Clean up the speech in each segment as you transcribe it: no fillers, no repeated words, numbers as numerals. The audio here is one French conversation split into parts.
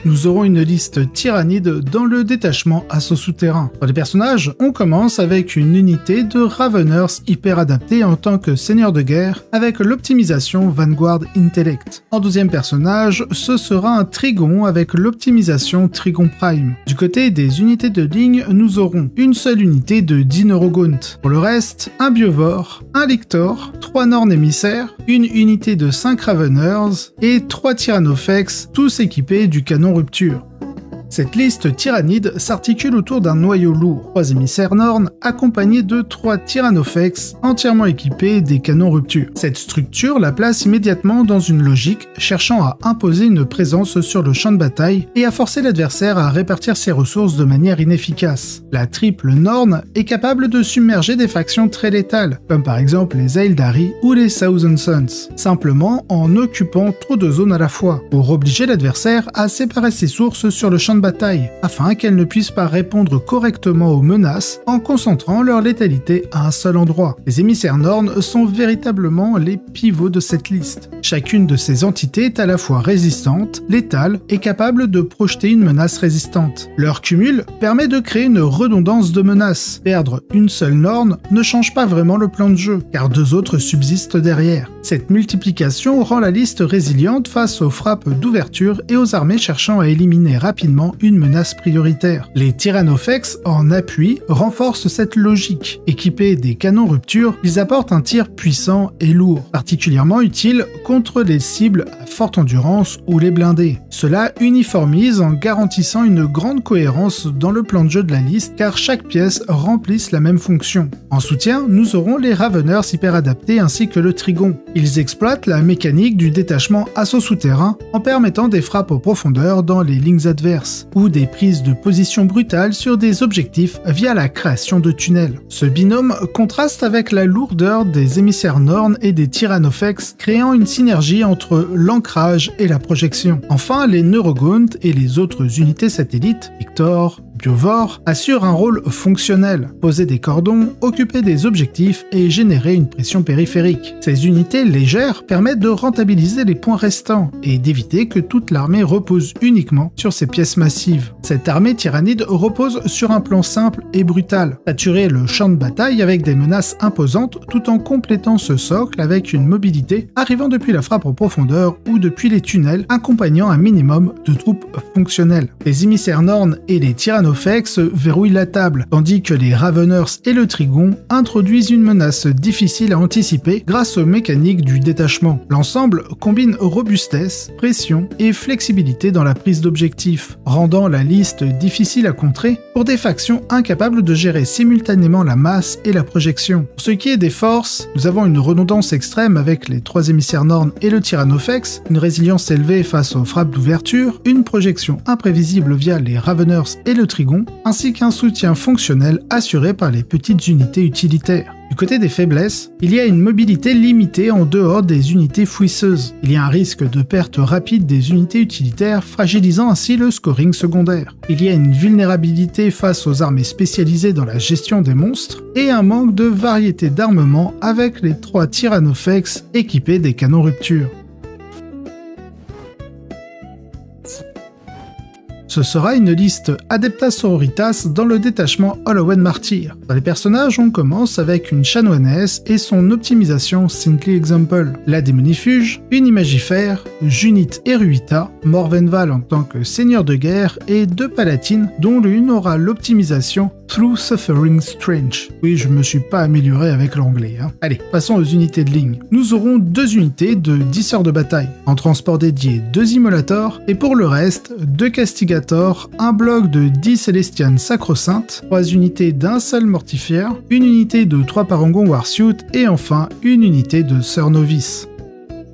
nous aurons une liste tyrannide dans le détachement assaut souterrain. Pour les personnages, on commence avec une unité de Raveners hyper adaptée en tant que seigneur de guerre avec l'optimisation Vanguard Intellect. En deuxième personnage, ce sera un Trigon avec l'optimisation Trigon Prime. Du côté des unités de ligne, nous aurons une seule unité de 10 Neurogaunt. Pour le reste, un Biovore, un Lictor, 3 Norn émissaires, une unité de 5 Raveners et 3 Tyrannofex, tous équipés du canon rupture. Cette liste tyrannide s'articule autour d'un noyau lourd, 3 émissaires Norn accompagnés de 3 Tyrannofex entièrement équipés des canons rupture. Cette structure la place immédiatement dans une logique cherchant à imposer une présence sur le champ de bataille et à forcer l'adversaire à répartir ses ressources de manière inefficace. La triple Norn est capable de submerger des factions très létales, comme par exemple les Aeldari ou les Thousand Sons, simplement en occupant trop de zones à la fois, pour obliger l'adversaire à séparer ses sources sur le champ de bataille, afin qu'elles ne puissent pas répondre correctement aux menaces en concentrant leur létalité à un seul endroit. Les émissaires Norn sont véritablement les pivots de cette liste. Chacune de ces entités est à la fois résistante, létale et capable de projeter une menace résistante. Leur cumul permet de créer une redondance de menaces. Perdre une seule Norn ne change pas vraiment le plan de jeu, car 2 autres subsistent derrière. Cette multiplication rend la liste résiliente face aux frappes d'ouverture et aux armées cherchant à éliminer rapidement une menace prioritaire. Les Tyrannofex, en appui, renforcent cette logique. Équipés des canons rupture, ils apportent un tir puissant et lourd, particulièrement utile contre les cibles à forte endurance ou les blindés. Cela uniformise en garantissant une grande cohérence dans le plan de jeu de la liste, car chaque pièce remplisse la même fonction. En soutien, nous aurons les Raveners hyper adaptés ainsi que le Trigon. Ils exploitent la mécanique du détachement assaut souterrain en permettant des frappes en profondeur dans les lignes adverses, ou des prises de position brutales sur des objectifs via la création de tunnels. Ce binôme contraste avec la lourdeur des émissaires Norn et des Tyrannofex, créant une synergie entre l'ancrage et la projection. Enfin, les Neurogaunt et les autres unités satellites, Lictor, Biovore, assurent un rôle fonctionnel, poser des cordons, occuper des objectifs et générer une pression périphérique. Ces unités légères permettent de rentabiliser les points restants et d'éviter que toute l'armée repose uniquement sur ces pièces massives. Cette armée tyrannide repose sur un plan simple et brutal, saturer le champ de bataille avec des menaces imposantes tout en complétant ce socle avec une mobilité arrivant depuis la frappe en profondeur ou depuis les tunnels, accompagnant un minimum de troupes fonctionnelles. Les émissaires Norn et les Tyrannofex verrouillent la table, tandis que les Raveners et le Trigon introduisent une menace difficile à anticiper grâce aux mécaniques du détachement. L'ensemble combine robustesse, pression et flexibilité dans la prise d'objectifs, rendant la liste difficile à contrer pour des factions incapables de gérer simultanément la masse et la projection. Pour ce qui est des forces, nous avons une redondance extrême avec les 3 émissaires Norn et le Tyrannofex, une résilience élevée face aux frappes d'ouverture, une projection imprévisible via les Raveners et le Trigon, ainsi qu'un soutien fonctionnel assuré par les petites unités utilitaires. Du côté des faiblesses, il y a une mobilité limitée en dehors des unités fouisseuses. Il y a un risque de perte rapide des unités utilitaires, fragilisant ainsi le scoring secondaire. Il y a une vulnérabilité face aux armées spécialisées dans la gestion des monstres, et un manque de variété d'armement avec les 3 Tyrannofex équipés des canons rupture. Ce sera une liste Adeptas Sororitas dans le détachement Halloween Martyr. Dans les personnages, on commence avec une chanoinesse et son optimisation Saintly Example, la démonifuge, une imagifère, Junit et Ruita, Morvenval en tant que seigneur de guerre et 2 palatines dont l'une aura l'optimisation Through Suffering Strange. Oui, je me suis pas amélioré avec l'anglais. Allez, passons aux unités de ligne. Nous aurons 2 unités de 10 heures de bataille. En transport dédié, 2 Immolators, et pour le reste, 2 Castigators, un bloc de 10 Célestianes Sacro-Saintes, 3 unités d'un seul Mortifier, une unité de 3 Parangons Warsuit, et enfin une unité de Sœurs Novices.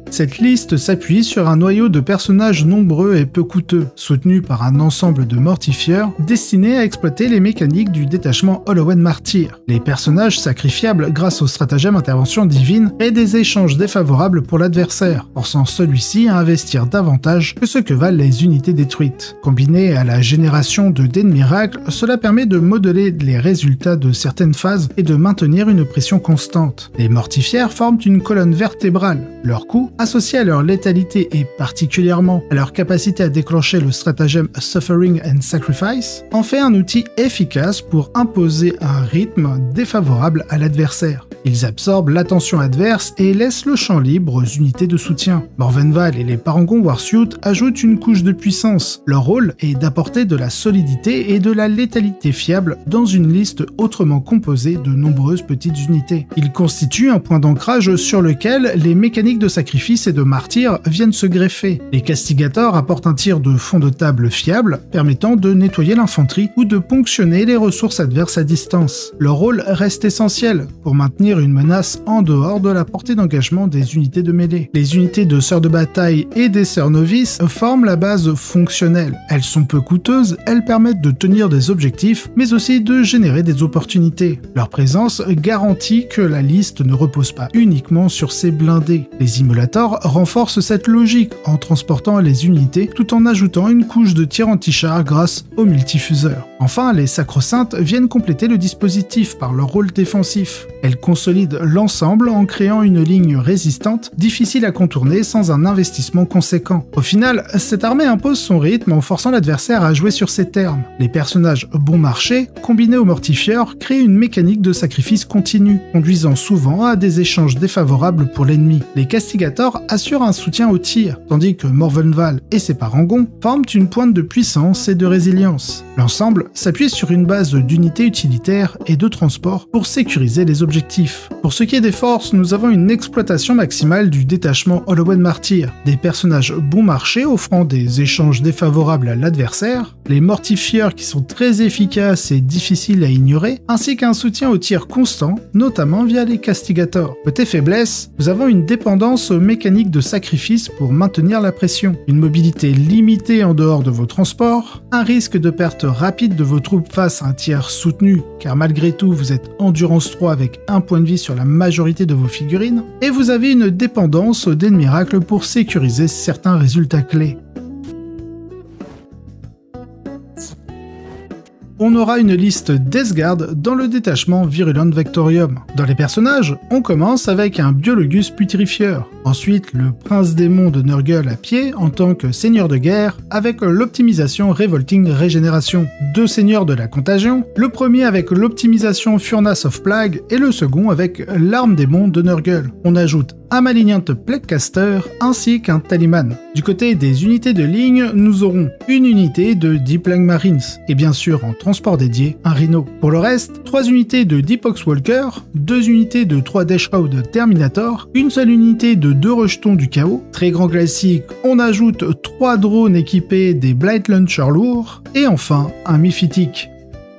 Cette liste s'appuie sur un noyau de personnages nombreux et peu coûteux, soutenu par un ensemble de mortifieurs destinés à exploiter les mécaniques du détachement Halloween Martyr. Les personnages sacrifiables grâce au stratagème intervention divine créent des échanges défavorables pour l'adversaire, forçant celui-ci à investir davantage que ce que valent les unités détruites. Combiné à la génération de dés de miracle, cela permet de modeler les résultats de certaines phases et de maintenir une pression constante. Les mortifières forment une colonne vertébrale. Leur coût associé à leur létalité et particulièrement à leur capacité à déclencher le stratagème Suffering and Sacrifice, en fait un outil efficace pour imposer un rythme défavorable à l'adversaire. Ils absorbent l'attention adverse et laissent le champ libre aux unités de soutien. Morvenval et les Parangon Warsuit ajoutent une couche de puissance. Leur rôle est d'apporter de la solidité et de la létalité fiable dans une liste autrement composée de nombreuses petites unités. Ils constituent un point d'ancrage sur lequel les mécaniques de sacrifice et de martyr viennent se greffer. Les Castigators apportent un tir de fond de table fiable, permettant de nettoyer l'infanterie ou de ponctionner les ressources adverses à distance. Leur rôle reste essentiel pour maintenir une menace en dehors de la portée d'engagement des unités de mêlée. Les unités de sœurs de bataille et des sœurs novices forment la base fonctionnelle. Elles sont peu coûteuses, elles permettent de tenir des objectifs, mais aussi de générer des opportunités. Leur présence garantit que la liste ne repose pas uniquement sur ces blindés. Les immolators renforcent cette logique en transportant les unités tout en ajoutant une couche de tir anti-char grâce au multifuseur. Enfin, les sacro-saintes viennent compléter le dispositif par leur rôle défensif. Elles consolident l'ensemble en créant une ligne résistante, difficile à contourner sans un investissement conséquent. Au final, cette armée impose son rythme en forçant l'adversaire à jouer sur ses termes. Les personnages bon marché, combinés aux mortifieurs, créent une mécanique de sacrifice continu, conduisant souvent à des échanges défavorables pour l'ennemi. Les Castigators assurent un soutien au tir, tandis que Morvenval et ses Parangons forment une pointe de puissance et de résilience. L'ensemble s'appuie sur une base d'unités utilitaires et de transport pour sécuriser les objectifs. Pour ce qui est des forces, nous avons une exploitation maximale du détachement Hollowen Martyr, des personnages bon marché offrant des échanges défavorables à l'adversaire, les mortifieurs qui sont très efficaces et difficiles à ignorer, ainsi qu'un soutien au tir constant, notamment via les Castigators. Côté faiblesse, nous avons une dépendance aux mécaniques de sacrifice pour maintenir la pression, une mobilité limitée en dehors de vos transports, un risque de perte rapide de vos troupes face à un tir soutenu, car malgré tout vous êtes endurance 3 avec un point de vie sur la majorité de vos figurines, et vous avez une dépendance aux dés de miracle pour sécuriser certains résultats clés. On aura une liste Death Guard dans le détachement Virulent Vectorium. Dans les personnages, on commence avec un Biologus Putrifieur, ensuite le Prince Démon de Nurgle à pied en tant que seigneur de guerre avec l'optimisation Revolting Régénération, deux seigneurs de la contagion, le premier avec l'optimisation Furnace of Plague et le second avec l'arme démon de Nurgle. On ajoute un Malignant Plaguecaster ainsi qu'un Taliman. Du côté des unités de ligne, nous aurons une unité de Deep Plague Marines et bien sûr en transport dédié, un Rhino. Pour le reste, 3 unités de Deep Oxwalker, 2 unités de 3 Deathshroud Terminator, une seule unité de 2 rejetons du chaos. Très grand classique, on ajoute 3 drones équipés des Blight Launcher lourds et enfin un Mephitic.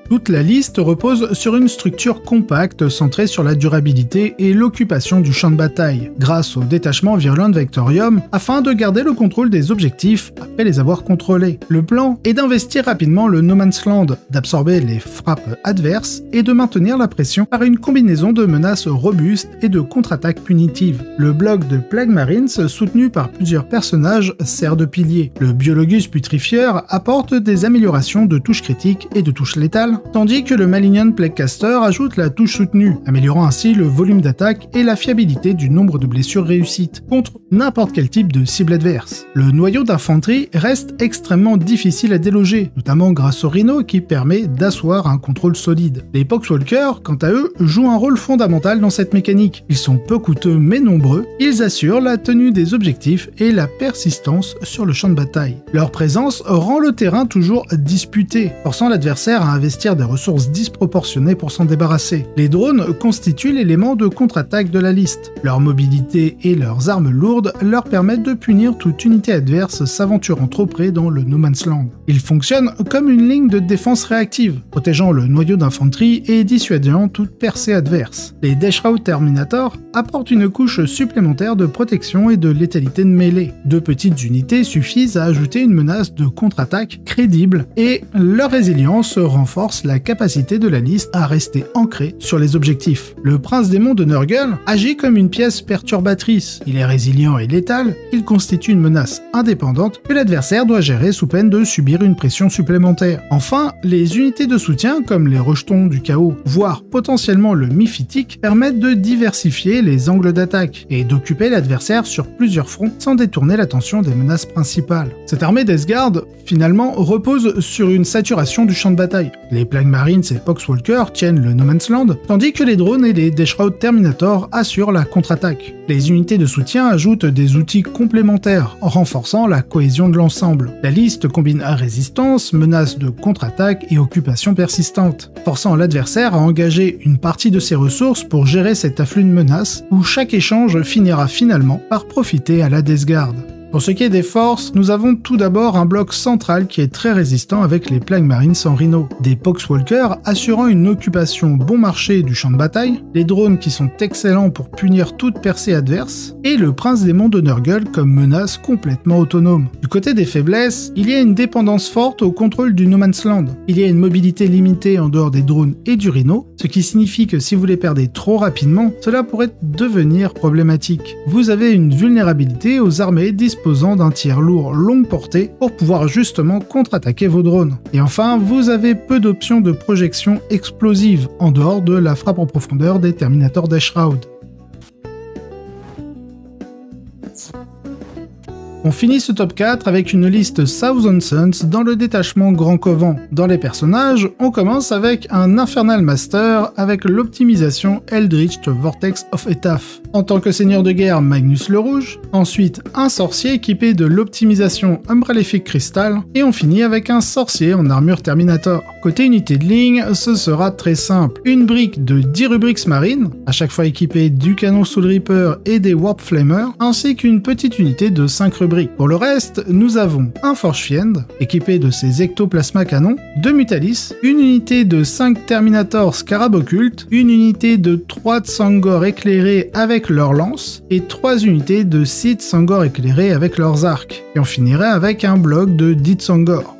Toute la liste repose sur une structure compacte centrée sur la durabilité et l'occupation du champ de bataille, grâce au détachement Virulent Vectorium, afin de garder le contrôle des objectifs après les avoir contrôlés. Le plan est d'investir rapidement le No Man's Land, d'absorber les frappes adverses et de maintenir la pression par une combinaison de menaces robustes et de contre-attaques punitives. Le bloc de Plague Marines, soutenu par plusieurs personnages, sert de pilier. Le Biologus Putrifieur apporte des améliorations de touches critiques et de touches létales, tandis que le Malignant Plaguecaster ajoute la touche soutenue, améliorant ainsi le volume d'attaque et la fiabilité du nombre de blessures réussites, contre n'importe quel type de cible adverse. Le noyau d'infanterie reste extrêmement difficile à déloger, notamment grâce au Rhino qui permet d'asseoir un contrôle solide. Les Poxwalkers, quant à eux, jouent un rôle fondamental dans cette mécanique. Ils sont peu coûteux mais nombreux, ils assurent la tenue des objectifs et la persistance sur le champ de bataille. Leur présence rend le terrain toujours disputé, forçant l'adversaire à investir des ressources disproportionnées pour s'en débarrasser. Les drones constituent l'élément de contre-attaque de la liste. Leur mobilité et leurs armes lourdes leur permettent de punir toute unité adverse s'aventurant trop près dans le No Man's Land. Ils fonctionnent comme une ligne de défense réactive, protégeant le noyau d'infanterie et dissuadant toute percée adverse. Les Deathshroud Terminator apportent une couche supplémentaire de protection et de létalité de mêlée. 2 petites unités suffisent à ajouter une menace de contre-attaque crédible et leur résilience renforce renforce la capacité de la liste à rester ancrée sur les objectifs. Le prince démon de Nurgle agit comme une pièce perturbatrice. Il est résilient et létal, il constitue une menace indépendante que l'adversaire doit gérer sous peine de subir une pression supplémentaire. Enfin, les unités de soutien comme les rejetons du chaos, voire potentiellement le miphitique, permettent de diversifier les angles d'attaque et d'occuper l'adversaire sur plusieurs fronts sans détourner l'attention des menaces principales. Cette armée d'Esgard, finalement, repose sur une saturation du champ de bataille. Les Plague Marines et Poxwalkers tiennent le No Man's Land, tandis que les drones et les Deathshroud Terminator assurent la contre-attaque. Les unités de soutien ajoutent des outils complémentaires, renforçant la cohésion de l'ensemble. La liste combine résistance, menaces de contre-attaque et occupation persistante, forçant l'adversaire à engager une partie de ses ressources pour gérer cet afflux de menaces, où chaque échange finira finalement par profiter à la Death Guard. Pour ce qui est des forces, nous avons tout d'abord un bloc central qui est très résistant avec les Plague Marines en Rhino, des Poxwalkers assurant une occupation bon marché du champ de bataille, les drones qui sont excellents pour punir toute percée adverse, et le prince démon de Nurgle comme menace complètement autonome. Du côté des faiblesses, il y a une dépendance forte au contrôle du No Man's Land. Il y a une mobilité limitée en dehors des drones et du Rhino, ce qui signifie que si vous les perdez trop rapidement, cela pourrait devenir problématique. Vous avez une vulnérabilité aux armées disposant d'un tir lourd longue portée pour pouvoir justement contre-attaquer vos drones. Et enfin, vous avez peu d'options de projection explosive en dehors de la frappe en profondeur des Terminator Deathshroud. On finit ce top 4 avec une liste Thousand Suns dans le détachement Grand Covent. Dans les personnages, on commence avec un Infernal Master avec l'optimisation Eldritch Vortex of Etaph. En tant que seigneur de guerre, Magnus le Rouge. Ensuite, un sorcier équipé de l'optimisation Umbrellific Crystal. Et on finit avec un sorcier en armure Terminator. Côté unité de ligne, ce sera très simple. Une brique de 10 Rubrics marines, à chaque fois équipée du canon Soul Reaper et des Warp Flamers, ainsi qu'une petite unité de 5 rubriques. Pour le reste, nous avons un Forge Fiend, équipé de ses ectoplasma canons, 2 Mutalis, une unité de 5 Terminator Scarab Occulte, une unité de 3 Tsangor éclairés avec leurs lances, et 3 unités de 6 Tsangor éclairés avec leurs arcs. Et on finirait avec un bloc de 10 Tsangor.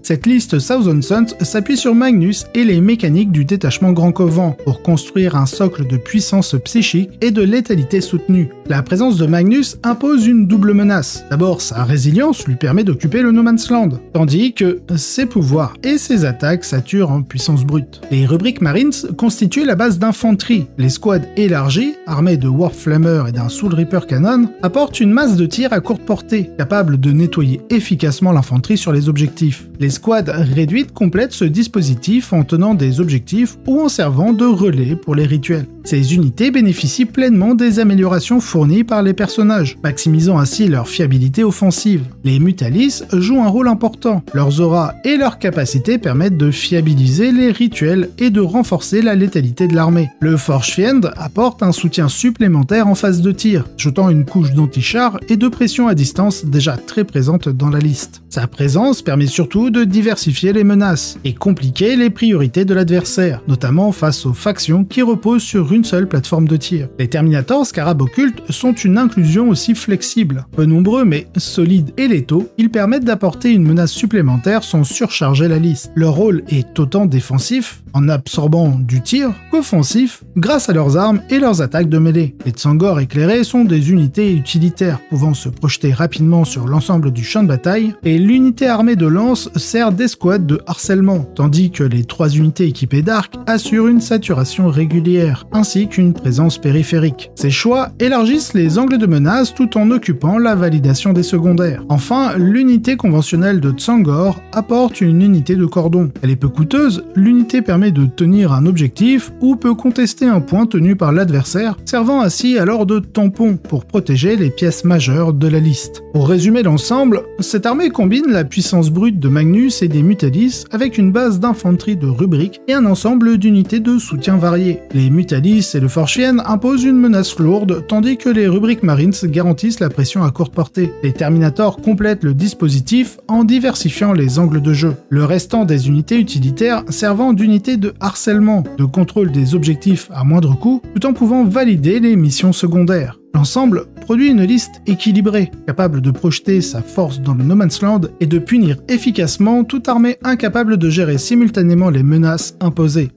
Cette liste Thousand Suns s'appuie sur Magnus et les mécaniques du détachement Grand Covent pour construire un socle de puissance psychique et de létalité soutenue. La présence de Magnus impose une double menace. D'abord, sa résilience lui permet d'occuper le No Man's Land, tandis que ses pouvoirs et ses attaques saturent en puissance brute. Les rubriques Marines constituent la base d'infanterie. Les squads élargis, armés de Warp Flamer et d'un Soul Reaper Cannon, apportent une masse de tir à courte portée, capable de nettoyer efficacement l'infanterie sur les objectifs. Les squads réduites complètent ce dispositif en tenant des objectifs ou en servant de relais pour les rituels. Ces unités bénéficient pleinement des améliorations fournies par les personnages, maximisant ainsi leur fiabilité offensive. Les Mutalis jouent un rôle important. Leurs auras et leurs capacités permettent de fiabiliser les rituels et de renforcer la létalité de l'armée. Le Forge Fiend apporte un soutien supplémentaire en phase de tir, ajoutant une couche d'anti-char et de pression à distance déjà très présente dans la liste. Sa présence permet surtout de diversifier les menaces et compliquer les priorités de l'adversaire, notamment face aux factions qui reposent sur une seule plateforme de tir. Les Terminators Scarab Occulte sont une inclusion aussi flexible. Peu nombreux mais solides et létaux, ils permettent d'apporter une menace supplémentaire sans surcharger la liste. Leur rôle est autant défensif, en absorbant du tir, qu'offensif, grâce à leurs armes et leurs attaques de mêlée. Les Tsangor éclairés sont des unités utilitaires, pouvant se projeter rapidement sur l'ensemble du champ de bataille, et l'unité armée de lance sert d'escouade de harcèlement, tandis que les 3 unités équipées d'arcs assurent une saturation régulière, ainsi qu'une présence périphérique. Ces choix élargissent les angles de menace tout en occupant la validation des secondaires. Enfin, l'unité conventionnelle de Tsangor apporte une unité de cordon. Elle est peu coûteuse, l'unité permet de tenir un objectif ou peut contester un point tenu par l'adversaire, servant ainsi alors de tampon pour protéger les pièces majeures de la liste. Pour résumer l'ensemble, cette armée combine la puissance brute de Magnus et des Mutalis avec une base d'infanterie de rubriques et un ensemble d'unités de soutien variées. Les Mutalis et le Forge Fiend imposent une menace lourde, tandis que les rubriques Marines garantissent la pression à courte portée. Les Terminators complètent le dispositif en diversifiant les angles de jeu. Le restant des unités utilitaires servant d'unités de harcèlement, de contrôle des objectifs à moindre coût, tout en pouvant valider les missions secondaires. L'ensemble produit une liste équilibrée, capable de projeter sa force dans le No Man's Land et de punir efficacement toute armée incapable de gérer simultanément les menaces imposées.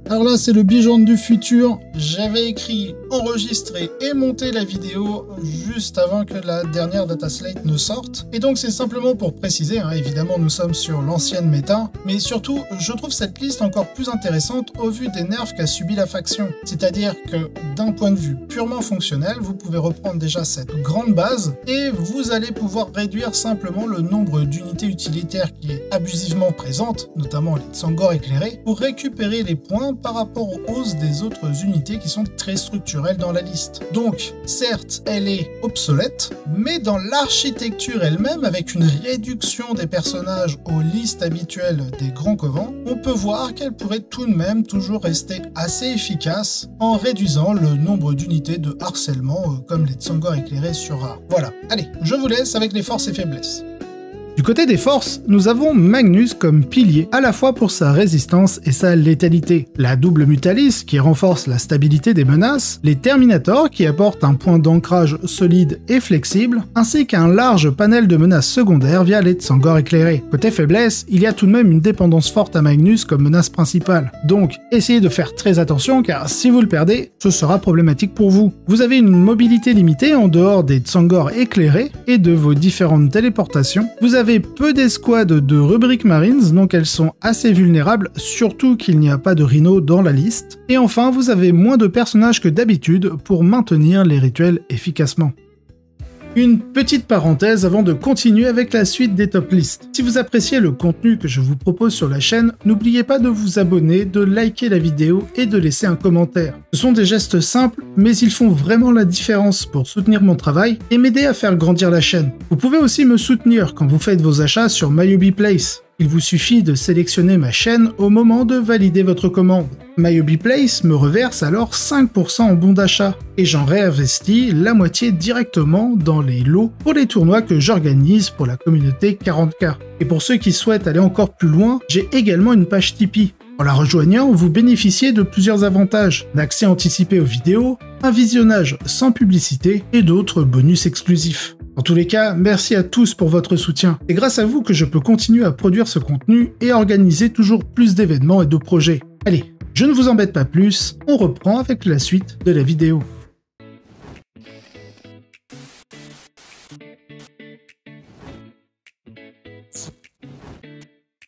Alors là, c'est le Bijorn du futur. J'avais écrit, enregistré et monté la vidéo juste avant que la dernière dataslate ne sorte. Et donc c'est simplement pour préciser, évidemment nous sommes sur l'ancienne méta, mais surtout je trouve cette liste encore plus intéressante au vu des nerfs qu'a subi la faction. C'est-à-dire que d'un point de vue purement fonctionnel, vous pouvez reprendre déjà cette grande base et vous allez pouvoir réduire simplement le nombre d'unités utilitaires qui est abusivement présente, notamment les Tsanggor éclairés, pour récupérer les points par rapport aux hausses des autres unités qui sont très structurelles dans la liste. Donc, certes, elle est obsolète, mais dans l'architecture elle-même, avec une réduction des personnages aux listes habituelles des grands covents, on peut voir qu'elle pourrait tout de même toujours rester assez efficace en réduisant le nombre d'unités de harcèlement comme les Tsanggor éclairés sur rare. Voilà, allez, je vous laisse avec les forces et faiblesses. Du côté des forces, nous avons Magnus comme pilier, à la fois pour sa résistance et sa létalité, la double Mutalis qui renforce la stabilité des menaces, les Terminators qui apportent un point d'ancrage solide et flexible, ainsi qu'un large panel de menaces secondaires via les Tsanggor éclairés. Côté faiblesse, il y a tout de même une dépendance forte à Magnus comme menace principale, donc essayez de faire très attention car si vous le perdez, ce sera problématique pour vous. Vous avez une mobilité limitée en dehors des Tsanggor éclairés et de vos différentes téléportations, vous avez peu d'escouades de rubriques Marines, donc elles sont assez vulnérables, surtout qu'il n'y a pas de Rhino dans la liste. Et enfin, vous avez moins de personnages que d'habitude pour maintenir les rituels efficacement. Une petite parenthèse avant de continuer avec la suite des top lists. Si vous appréciez le contenu que je vous propose sur la chaîne, n'oubliez pas de vous abonner, de liker la vidéo et de laisser un commentaire. Ce sont des gestes simples, mais ils font vraiment la différence pour soutenir mon travail et m'aider à faire grandir la chaîne. Vous pouvez aussi me soutenir quand vous faites vos achats sur MyHobbyPlace. Il vous suffit de sélectionner ma chaîne au moment de valider votre commande. MyHobbyPlace me reverse alors 5% en bon d'achat et j'en réinvestis la moitié directement dans les lots pour les tournois que j'organise pour la communauté 40K. Et pour ceux qui souhaitent aller encore plus loin, j'ai également une page Tipeee. En la rejoignant, vous bénéficiez de plusieurs avantages, d'accès anticipé aux vidéos, un visionnage sans publicité et d'autres bonus exclusifs. En tous les cas, merci à tous pour votre soutien. C'est grâce à vous que je peux continuer à produire ce contenu et à organiser toujours plus d'événements et de projets. Allez, je ne vous embête pas plus, on reprend avec la suite de la vidéo.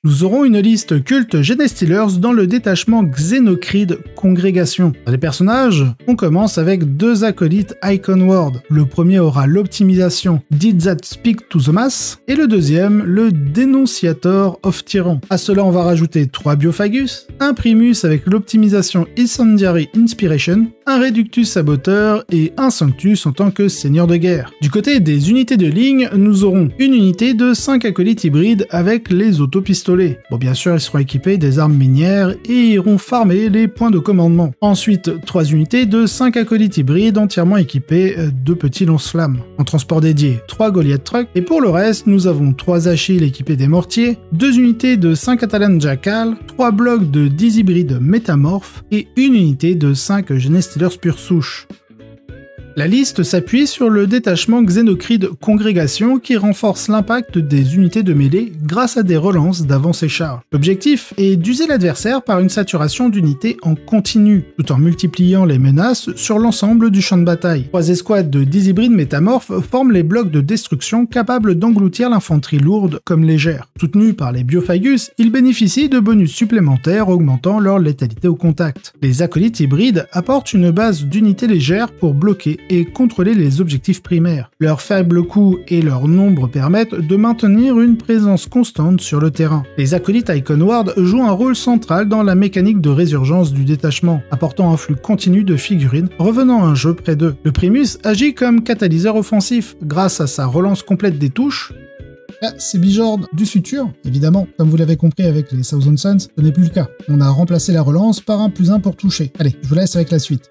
Nous aurons une liste culte Genestealers dans le détachement Xenocrid Congrégation. Dans les personnages, on commence avec deux acolytes Icon Ward. Le premier aura l'optimisation Did That Speak to the Mass et le deuxième, le Denunciator of Tyran. À cela, on va rajouter 3 Biophagus, un Primus avec l'optimisation Incendiary Inspiration, un Reductus Saboteur et un Sanctus en tant que seigneur de guerre. Du côté des unités de ligne, nous aurons une unité de 5 acolytes hybrides avec les autopistolets. Bon, bien sûr, ils seront équipés des armes minières et iront farmer les points de commandement. Ensuite, 3 unités de 5 acolytes hybrides entièrement équipés de petits lance-flammes. En transport dédié, 3 Goliath Truck, et pour le reste, nous avons 3 Achilles équipés des mortiers, 2 unités de 5 Atalan Jackal, 3 blocs de 10 hybrides métamorphes et une unité de 5 Genestealers pure souche. La liste s'appuie sur le détachement Xenocrid Congrégation qui renforce l'impact des unités de mêlée grâce à des relances d'avance et charge. L'objectif est d'user l'adversaire par une saturation d'unités en continu, tout en multipliant les menaces sur l'ensemble du champ de bataille. 3 escouades de 10 hybrides métamorphes forment les blocs de destruction capables d'engloutir l'infanterie lourde comme légère. Soutenus par les Biophagus, ils bénéficient de bonus supplémentaires augmentant leur létalité au contact. Les acolytes hybrides apportent une base d'unités légères pour bloquer et contrôler les objectifs primaires. Leur faible coût et leur nombre permettent de maintenir une présence constante sur le terrain. Les acolytes Icon Ward jouent un rôle central dans la mécanique de résurgence du détachement, apportant un flux continu de figurines revenant à un jeu près d'eux. Le Primus agit comme catalyseur offensif grâce à sa relance complète des touches. C'est Bijorn du futur, évidemment. Comme vous l'avez compris avec les Thousand Suns, ce n'est plus le cas. On a remplacé la relance par un +1 pour toucher. Allez, je vous laisse avec la suite.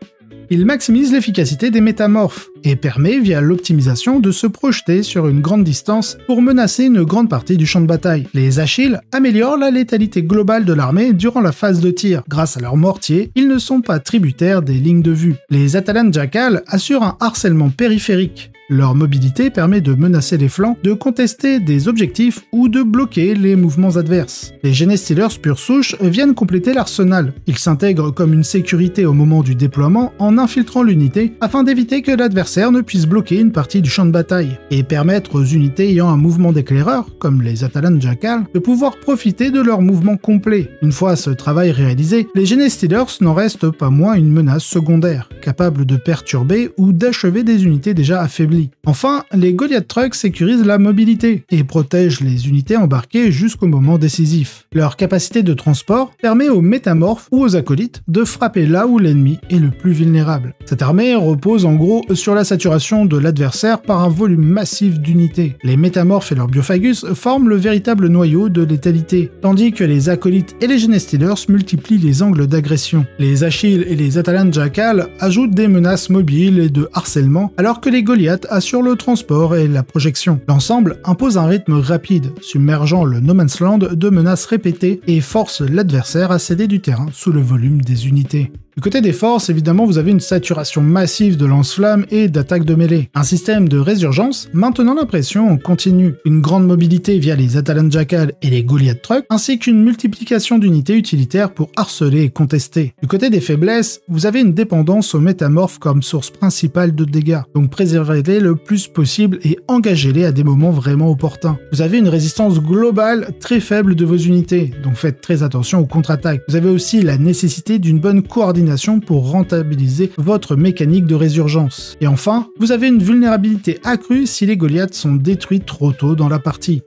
Il maximise l'efficacité des métamorphes et permet, via l'optimisation, de se projeter sur une grande distance pour menacer une grande partie du champ de bataille. Les Achilles améliorent la létalité globale de l'armée durant la phase de tir. Grâce à leurs mortiers, ils ne sont pas tributaires des lignes de vue. Les Atalan Jackal assurent un harcèlement périphérique. Leur mobilité permet de menacer les flancs, de contester des objectifs ou de bloquer les mouvements adverses. Les Genestealers pure souche viennent compléter l'arsenal. Ils s'intègrent comme une sécurité au moment du déploiement en infiltrant l'unité afin d'éviter que l'adversaire ne puisse bloquer une partie du champ de bataille et permettre aux unités ayant un mouvement d'éclaireur, comme les Atalan Jackal, de pouvoir profiter de leur mouvement complet. Une fois ce travail réalisé, les Genestealers n'en restent pas moins une menace secondaire, capable de perturber ou d'achever des unités déjà affaiblies. Enfin, les Goliath Trucks sécurisent la mobilité et protègent les unités embarquées jusqu'au moment décisif. Leur capacité de transport permet aux métamorphes ou aux acolytes de frapper là où l'ennemi est le plus vulnérable. Cette armée repose en gros sur la saturation de l'adversaire par un volume massif d'unités. Les métamorphes et leurs biophagus forment le véritable noyau de létalité, tandis que les acolytes et les Genestealers multiplient les angles d'agression. Les Achilles et les Atalan Jackal ajoutent des menaces mobiles et de harcèlement, alors que les Goliaths assure le transport et la projection. L'ensemble impose un rythme rapide, submergeant le No Man's Land de menaces répétées et force l'adversaire à céder du terrain sous le volume des unités. Du côté des forces, évidemment, vous avez une saturation massive de lance-flammes et d'attaques de mêlée. Un système de résurgence maintenant la pression en continu. Une grande mobilité via les Atalan Jackal et les Goliath Trucks, ainsi qu'une multiplication d'unités utilitaires pour harceler et contester. Du côté des faiblesses, vous avez une dépendance aux métamorphes comme source principale de dégâts. Donc préservez-les le plus possible et engagez-les à des moments vraiment opportuns. Vous avez une résistance globale très faible de vos unités, donc faites très attention aux contre-attaques. Vous avez aussi la nécessité d'une bonne coordination pour rentabiliser votre mécanique de résurgence. Et enfin, vous avez une vulnérabilité accrue si les Goliaths sont détruits trop tôt dans la partie.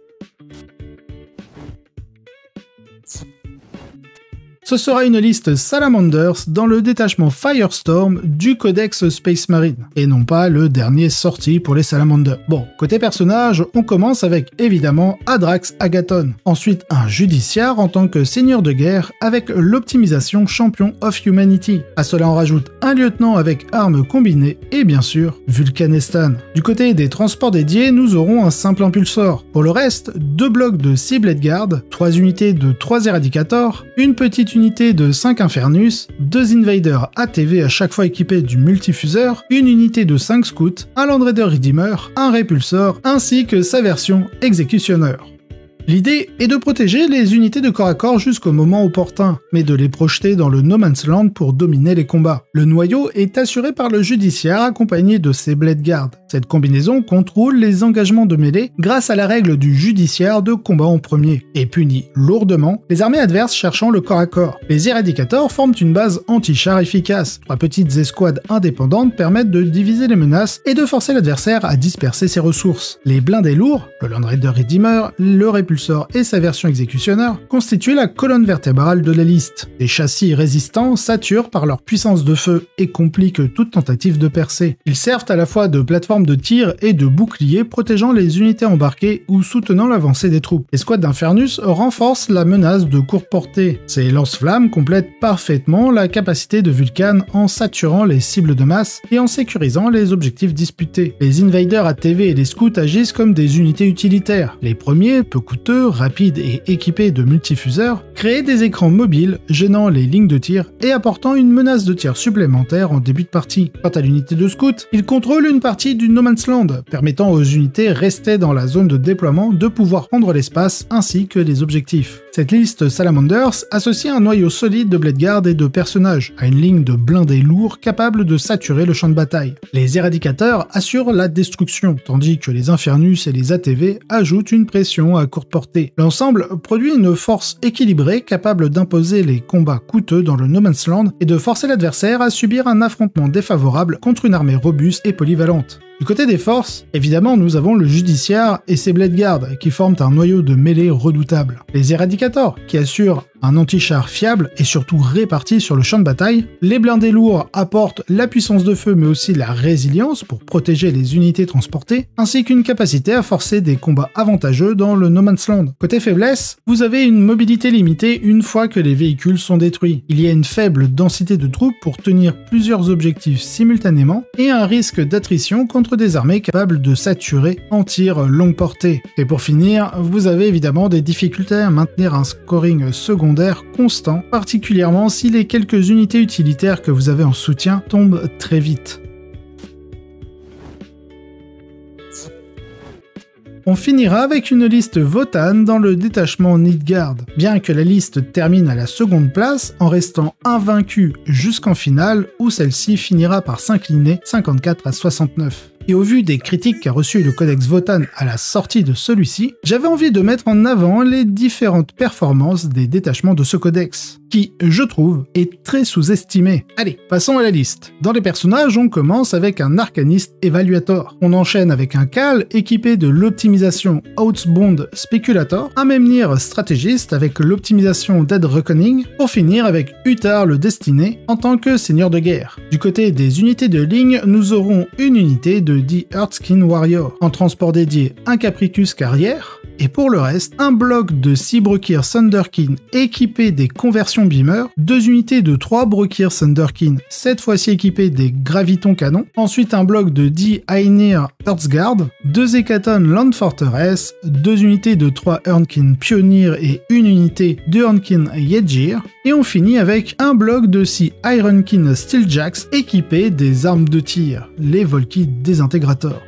Ce sera une liste Salamanders dans le détachement Firestorm du Codex Space Marine, et non pas le dernier sorti pour les Salamanders. Bon, côté personnage, on commence avec évidemment Adrax Agathon, ensuite un judiciaire en tant que seigneur de guerre avec l'optimisation Champion of Humanity. À cela on rajoute un lieutenant avec armes combinées et bien sûr Vulcanestan. Du côté des transports dédiés, nous aurons un simple impulsor. Pour le reste, 2 blocs de 6 Blade Guard, 3 unités de 3 Eradicators, une petite unité de 5 Infernus, 2 Invaders ATV à chaque fois équipés du multifuseur, une unité de 5 Scouts, un Land Raider Redeemer, un Répulsor, ainsi que sa version Executioner. L'idée est de protéger les unités de corps à corps jusqu'au moment opportun, mais de les projeter dans le No Man's Land pour dominer les combats. Le noyau est assuré par le judiciaire accompagné de ses Blade Guard. Cette combinaison contrôle les engagements de mêlée grâce à la règle du judiciaire de combat en premier, et punit lourdement les armées adverses cherchant le corps à corps. Les Eradicators forment une base anti-char efficace. 3 petites escouades indépendantes permettent de diviser les menaces et de forcer l'adversaire à disperser ses ressources. Les blindés lourds, le Land Raider Redeemer, le Répulsor et sa version Executioner constituent la colonne vertébrale de la liste. Des châssis résistants saturent par leur puissance de feu et compliquent toute tentative de percée. Ils servent à la fois de plateforme de tir et de bouclier protégeant les unités embarquées ou soutenant l'avancée des troupes. Les squads d'Infernus renforcent la menace de courte portée. Ces lance-flammes complètent parfaitement la capacité de Vulcan en saturant les cibles de masse et en sécurisant les objectifs disputés. Les Invaders ATV et les Scouts agissent comme des unités utilitaires. Les premiers, peu coûteux, rapides et équipés de multifuseurs, créent des écrans mobiles gênant les lignes de tir et apportant une menace de tir supplémentaire en début de partie. Quant à l'unité de Scout, il contrôle une partie du No Man's Land, permettant aux unités restées dans la zone de déploiement de pouvoir prendre l'espace ainsi que les objectifs. Cette liste Salamanders associe un noyau solide de Blade Guard et de personnages à une ligne de blindés lourds capables de saturer le champ de bataille. Les Éradicateurs assurent la destruction, tandis que les Infernus et les ATV ajoutent une pression à courte portée. L'ensemble produit une force équilibrée capable d'imposer les combats coûteux dans le No Man's Land et de forcer l'adversaire à subir un affrontement défavorable contre une armée robuste et polyvalente. Du côté des forces, évidemment, nous avons le judiciaire et ses Blade Guard qui forment un noyau de mêlée redoutable. Les Eradicators qui assurent un anti-char fiable et surtout réparti sur le champ de bataille. Les blindés lourds apportent la puissance de feu mais aussi la résilience pour protéger les unités transportées, ainsi qu'une capacité à forcer des combats avantageux dans le No Man's Land. Côté faiblesse, vous avez une mobilité limitée une fois que les véhicules sont détruits. Il y a une faible densité de troupes pour tenir plusieurs objectifs simultanément et un risque d'attrition contre des armées capables de saturer en tir longue portée. Et pour finir, vous avez évidemment des difficultés à maintenir un scoring secondaire constant, particulièrement si les quelques unités utilitaires que vous avez en soutien tombent très vite. On finira avec une liste Votann dans le détachement Nilfgaard. Bien que la liste termine à la seconde place, en restant invaincue jusqu'en finale, où celle-ci finira par s'incliner 54 à 69. Et au vu des critiques qu'a reçues le codex Votann à la sortie de celui-ci, j'avais envie de mettre en avant les différentes performances des détachements de ce codex, qui, je trouve, est très sous-estimé. Allez, passons à la liste. Dans les personnages, on commence avec un Arcanist Evaluator. On enchaîne avec un Khal équipé de l'optimisation Outbound Speculator, un Memnir stratégiste avec l'optimisation Dead Reckoning, pour finir avec Uthar le Destiné en tant que seigneur de guerre. Du côté des unités de ligne, nous aurons une unité de The Earthskin Warrior, en transport dédié un Capricus Carrière, et pour le reste, un bloc de 6 Brokir Thunderkin équipés des conversions Beamer, 2 unités de 3 Brokir Thunderkin, cette fois-ci équipés des Graviton Canons, ensuite un bloc de 10 Ainir Earthsguard, 2 Hécaton Land Fortress, 2 unités de 3 Urnkin Pioneer et une unité de Urnkin Yedgir, et on finit avec un bloc de 6 Ironkin Steeljacks équipés des armes de tir, les Volki Désintégrator.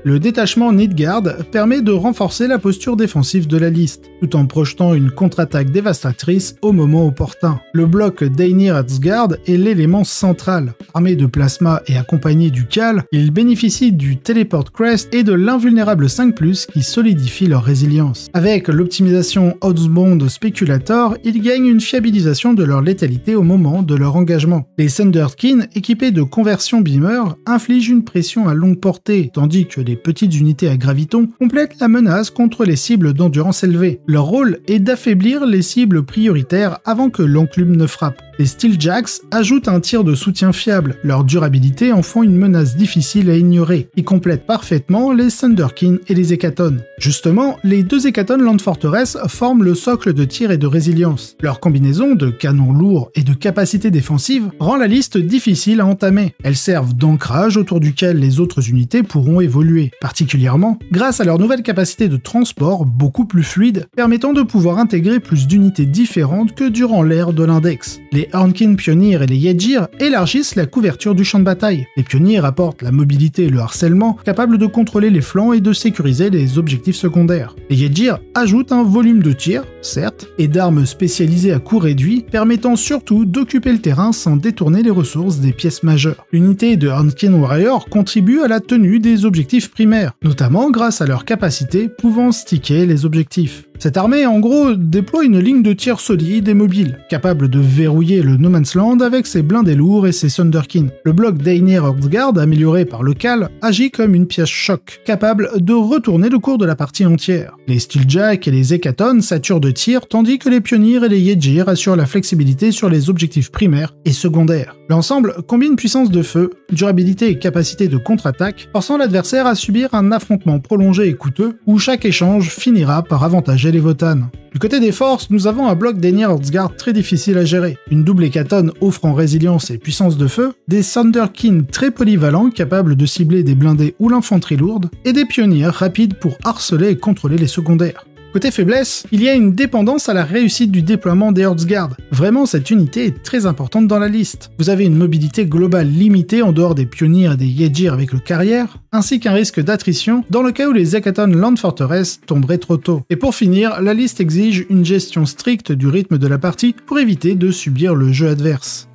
Le détachement Nilfgaard permet de renforcer la posture défensive de la liste, tout en projetant une contre-attaque dévastatrice au moment opportun. Le bloc d'Einir Earthsguard est l'élément central. Armé de plasma et accompagné du Khal, il bénéficie du Teleport Crest et de l'invulnérable 5+, qui solidifie leur résilience. Avec l'optimisation Outbound Speculator, ils gagnent une fiabilisation de leur létalité au moment de leur engagement. Les Thunderkin, équipés de conversion Beamer, infligent une pression à longue portée, tandis que les petites unités à graviton complètent la menace contre les cibles d'endurance élevée. Leur rôle est d'affaiblir les cibles prioritaires avant que l'enclume ne frappe. Les Steeljacks ajoutent un tir de soutien fiable, leur durabilité en font une menace difficile à ignorer. Ils complètent parfaitement les Thunderkin et les Hécaton. Justement, les 2 Hécaton Land Fortress forment le socle de tir et de résilience. Leur combinaison de canons lourds et de capacités défensives rend la liste difficile à entamer. Elles servent d'ancrage autour duquel les autres unités pourront évoluer, particulièrement grâce à leur nouvelle capacité de transport beaucoup plus fluide, permettant de pouvoir intégrer plus d'unités différentes que durant l'ère de l'index. Les Urnkin Pioneer et les Yedgir élargissent la couverture du champ de bataille. Les Pioneers apportent la mobilité et le harcèlement, capables de contrôler les flancs et de sécuriser les objectifs secondaires. Les Yedgir ajoutent un volume de tir, certes, et d'armes spécialisées à coût réduit, permettant surtout d'occuper le terrain sans détourner les ressources des pièces majeures. L'unité de Urnkin Warrior contribue à la tenue des objectifs primaires, notamment grâce à leur capacité pouvant sticker les objectifs. Cette armée, en gros, déploie une ligne de tir solide et mobile, capable de verrouiller le No Man's Land avec ses blindés lourds et ses Thunderkin. Le bloc d'Einir Earthsguard, amélioré par le Khal, agit comme une pièce choc, capable de retourner le cours de la partie entière. Les Steeljacks et les Hécaton saturent de tir, tandis que les Pioneers et les Yedgir assurent la flexibilité sur les objectifs primaires et secondaires. L'ensemble combine puissance de feu, durabilité et capacité de contre-attaque, forçant l'adversaire à subir un affrontement prolongé et coûteux, où chaque échange finira par avantager les Votann. Du côté des forces, nous avons un bloc d'Einir Earthsguard très difficile à gérer, une double Hécaton offrant résilience et puissance de feu, des Thunderkin très polyvalents capables de cibler des blindés ou l'infanterie lourde, et des Pionniers rapides pour harceler et contrôler les secondaires. Côté faiblesse, il y a une dépendance à la réussite du déploiement des Earthsguard. Vraiment, cette unité est très importante dans la liste. Vous avez une mobilité globale limitée en dehors des Pionniers et des Yedgir avec le carrière, ainsi qu'un risque d'attrition dans le cas où les Hécaton Land Fortress tomberaient trop tôt. Et pour finir, la liste exige une gestion stricte du rythme de la partie pour éviter de subir le jeu adverse.